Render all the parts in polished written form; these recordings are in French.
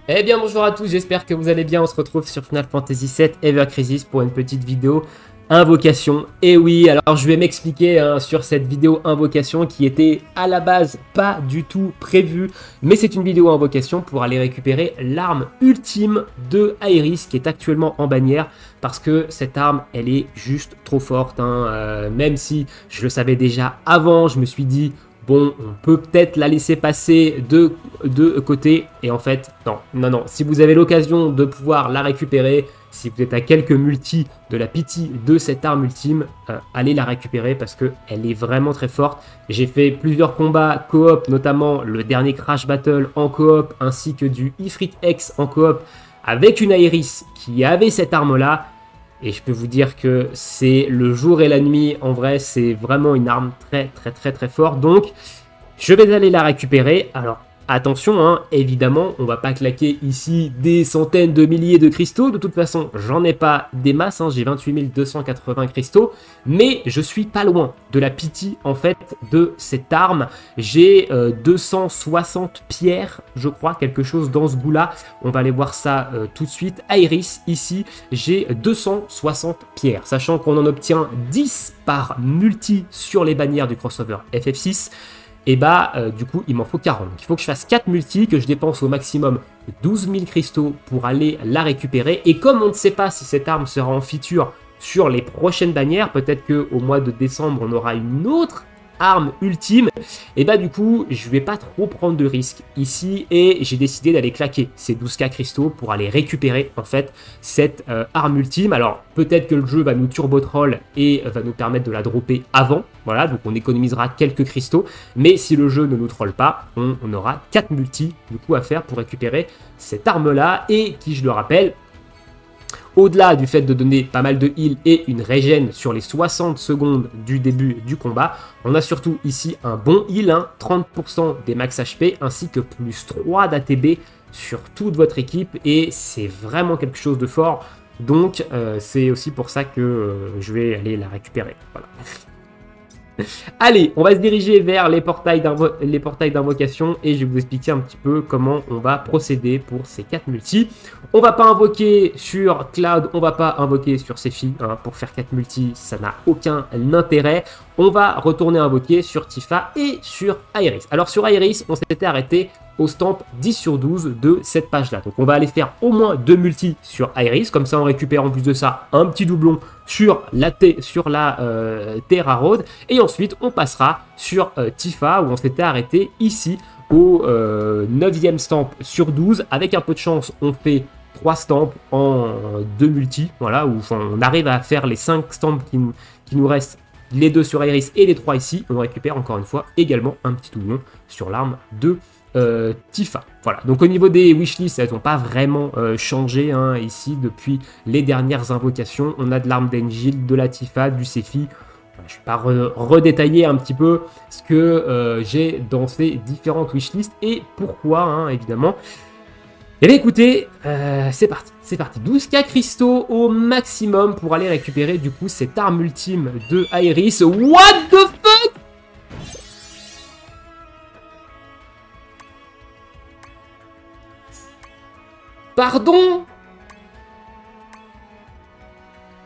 Eh bien bonjour à tous, j'espère que vous allez bien, on se retrouve sur Final Fantasy VII Ever Crisis pour une petite vidéo Invocation. Et oui, alors je vais m'expliquer sur cette vidéo Invocation qui était à la base pas du tout prévue, mais c'est une vidéo Invocation pour aller récupérer l'arme ultime de Aeris qui est actuellement en bannière parce que cette arme elle est juste trop forte, même si je le savais déjà avant, je me suis dit bon, on peut peut-être la laisser passer de côté. Et en fait, non. Si vous avez l'occasion de pouvoir la récupérer, si vous êtes à quelques multis de la pitié de cette arme ultime, allez la récupérer parce qu'elle est vraiment très forte. J'ai fait plusieurs combats coop, notamment le dernier Crash Battle en coop, ainsi que du Ifrit X en coop, avec une Aeris qui avait cette arme-là. Et je peux vous dire que c'est le jour et la nuit. En vrai, c'est vraiment une arme très forte. Donc, je vais aller la récupérer. Alors, attention, évidemment, on va pas claquer ici des centaines de milliers de cristaux. De toute façon, j'en ai pas des masses. J'ai 28 280 cristaux. Mais je suis pas loin de la pitié, en fait, de cette arme. J'ai 260 pierres, je crois, quelque chose dans ce goût-là. On va aller voir ça tout de suite. Aeris, ici, j'ai 260 pierres. Sachant qu'on en obtient 10 par multi sur les bannières du crossover FF6. Et du coup, il m'en faut 40. Donc, il faut que je fasse 4 multi, que je dépense au maximum 12 000 cristaux pour aller la récupérer. Et comme on ne sait pas si cette arme sera en feature sur les prochaines bannières, peut-être qu'au mois de décembre, on aura une autre arme ultime, et du coup je vais pas trop prendre de risques ici et j'ai décidé d'aller claquer ces 12k cristaux pour aller récupérer en fait cette arme ultime. Alors peut-être que le jeu va nous turbo troll et va nous permettre de la dropper avant, voilà, donc on économisera quelques cristaux, mais si le jeu ne nous troll pas, on aura 4 multi du coup à faire pour récupérer cette arme là et qui, je le rappelle, au-delà du fait de donner pas mal de heal et une régène sur les 60 secondes du début du combat, on a surtout ici un bon heal, 30% des max HP ainsi que plus 3 d'ATB sur toute votre équipe et c'est vraiment quelque chose de fort. Donc c'est aussi pour ça que je vais aller la récupérer. Voilà. Allez, on va se diriger vers les portails d'invocation et je vais vous expliquer un petit peu comment on va procéder pour ces 4 multis. On va pas invoquer sur Cloud, on va pas invoquer sur Sephi, pour faire 4 multis, ça n'a aucun intérêt. On va retourner invoquer sur Tifa et sur Aeris. Alors sur Aeris, on s'était arrêté au stamp 10 sur 12 de cette page-là. Donc on va aller faire au moins 2 multis sur Aeris, comme ça on récupère en plus de ça un petit doublon sur la Terra Road. Et ensuite on passera sur Tifa où on s'était arrêté ici au 9e stamp sur 12. Avec un peu de chance, on fait 3 stamps en 2 multis, voilà, où on arrive à faire les 5 stamps qui nous restent, les 2 sur Aeris et les 3 ici. On récupère encore une fois également un petit doublon sur l'arme de Tifa. Voilà, donc au niveau des wishlists, elles n'ont pas vraiment changé ici depuis les dernières invocations. On a de l'arme d'Engil, de la Tifa, du Sephi. Je ne vais pas redétailler un petit peu ce que j'ai dans ces différentes wishlists et pourquoi, évidemment. Et bien écoutez, c'est parti. 12k cristaux au maximum pour aller récupérer du coup cette arme ultime de Aeris. What the fuck? Pardon?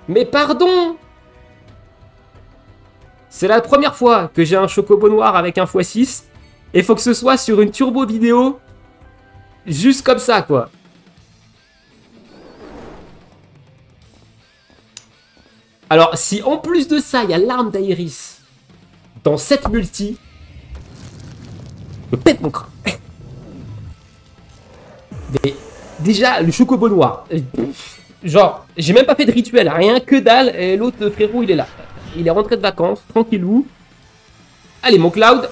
Mais pardon? C'est la première fois que j'ai un chocobo noir avec un x6 et faut que ce soit sur une turbo vidéo juste comme ça quoi. Alors si en plus de ça il y a l'arme d'Aeris dans cette multi, je pète mon crâne. Mais déjà, le chocobo noir. Genre, j'ai même pas fait de rituel, rien que dalle. Et l'autre frérot, il est là. Il est rentré de vacances, tranquillou. Allez, mon Cloud.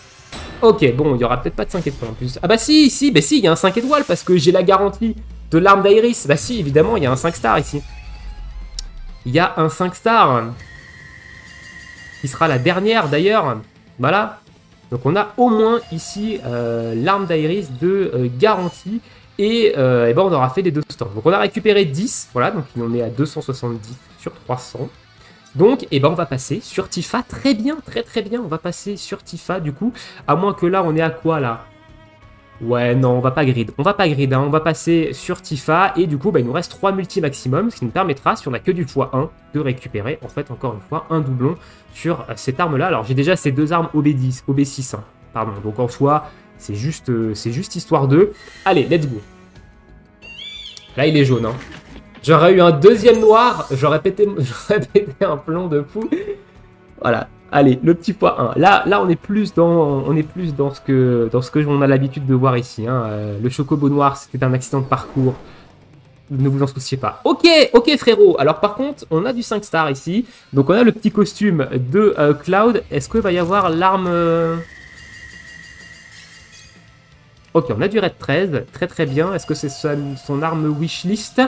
Ok, bon, il y aura peut-être pas de 5 étoiles en plus. Ah bah si, il y a un 5 étoiles parce que j'ai la garantie de l'arme d'Aeris. Bah si, évidemment, il y a un 5 stars ici. Il y a un 5 stars. Qui sera la dernière d'ailleurs. Voilà. Donc on a au moins ici l'arme d'Aeris de garantie. Et on aura fait les 2 stands. Donc on a récupéré 10, voilà, donc on est à 270 sur 300. Donc, on va passer sur Tifa, très bien, très bien, on va passer sur Tifa du coup, à moins que là, on est à quoi là? Ouais, non, on va pas grid. On va pas grid, hein. On va passer sur Tifa. Et du coup, bah, il nous reste 3 multi maximum, ce qui nous permettra, si on a que du x1, de récupérer, en fait, encore une fois, un doublon sur cette arme-là. Alors, j'ai déjà ces deux armes OB10, OB6, hein. Pardon. Donc, en soi, c'est juste histoire de... Allez, let's go. Là, il est jaune, hein. J'aurais eu un deuxième noir, j'aurais pété un plomb de fou. Voilà. Allez, le petit x1. Là, on est plus dans ce que on a l'habitude de voir ici, hein. Le chocobo noir, c'était un accident de parcours. Ne vous en souciez pas. Ok, frérot. Alors, par contre, on a du 5 stars ici. Donc, on a le petit costume de Cloud. Est-ce qu'il va y avoir l'arme... Ok, on a du Red 13. Très, très bien. Est-ce que c'est son arme wishlist?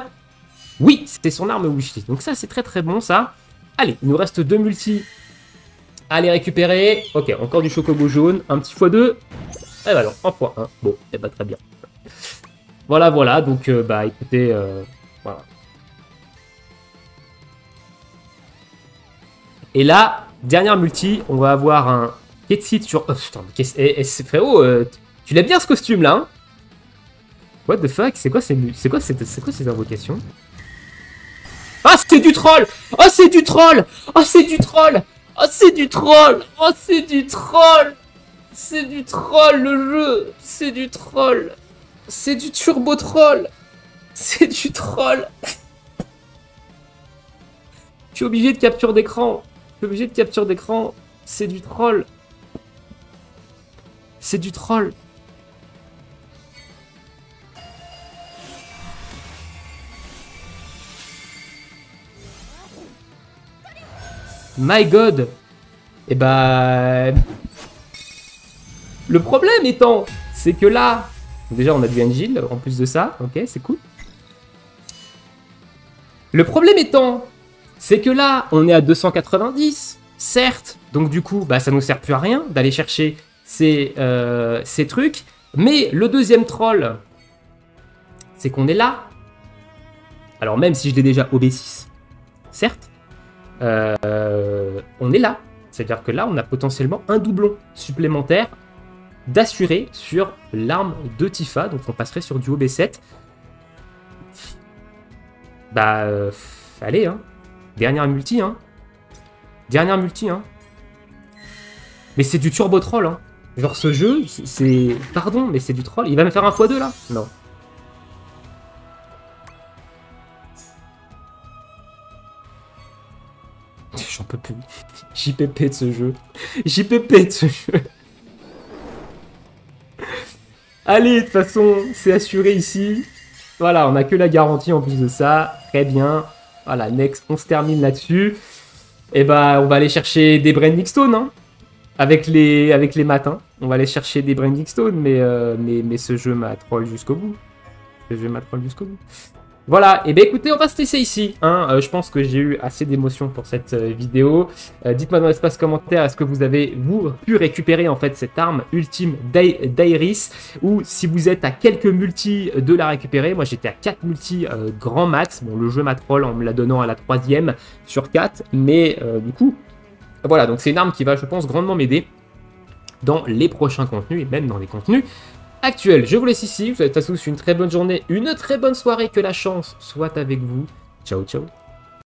Oui, c'était son arme wishlist. Donc, ça, c'est très, très bon, ça. Allez, il nous reste 2 multi. Allez récupérer. Ok, encore du chocobo jaune. Un petit x2. Et bah alors, en x1. Bon, et bah très bien. Voilà, voilà. Donc, bah écoutez, voilà. Et là, dernière multi, on va avoir un Ketsit sur... Oh, putain, frérot, tu l'aimes bien ce costume là, hein? What the fuck? C'est quoi ces invocations? Ah, c'est du troll! Oh, c'est du troll! Oh, c'est du troll! Oh, c'est du troll! Oh, c'est du troll! C'est du troll, le jeu! C'est du troll! C'est du turbo troll! C'est du troll! Je suis obligé de capture d'écran! Je suis obligé de capture d'écran! C'est du troll! C'est du troll! My God! Et bah... Le problème étant, c'est que là... Déjà, on a du Angel en plus de ça. Ok, c'est cool. Le problème étant, c'est que là, on est à 290, certes. Donc du coup, bah, ça nous sert plus à rien d'aller chercher ces trucs. Mais le deuxième troll, c'est qu'on est là. Alors même si je l'ai déjà OB6, certes. On est là. C'est-à-dire que là, on a potentiellement un doublon supplémentaire d'assurer sur l'arme de Tifa. Donc on passerait sur du OB7. Bah, allez, hein. Dernière multi, hein. Dernière multi, hein. Mais c'est du turbo troll, hein. Genre ce jeu, c'est... Pardon, mais c'est du troll. Il va me faire un x2 là? Non. J'en peux plus. JPP de ce jeu. JPP de ce jeu. Allez, de toute façon, c'est assuré ici. Voilà, on n'a que la garantie en plus de ça. Très bien. Voilà, next, on se termine là-dessus. Et bah, on va aller chercher des Branding Stones, hein. Avec les matins. On va aller chercher des Branding Stones, mais ce jeu m'a troll jusqu'au bout. Ce jeu m'a troll jusqu'au bout. Voilà, et bien écoutez, on va se laisser ici, hein. Je pense que j'ai eu assez d'émotions pour cette vidéo. Dites-moi dans l'espace commentaire, est-ce que vous avez, pu récupérer en fait cette arme ultime d'Iris, ou si vous êtes à quelques multis de la récupérer. Moi j'étais à 4 multis grand max. Bon, le jeu m'a troll en me la donnant à la 3e sur 4, mais du coup, voilà, donc c'est une arme qui va, je pense, grandement m'aider dans les prochains contenus, et même dans les contenus actuel. Je vous laisse ici, je vous souhaite à tous une très bonne journée, une très bonne soirée, que la chance soit avec vous. Ciao, ciao.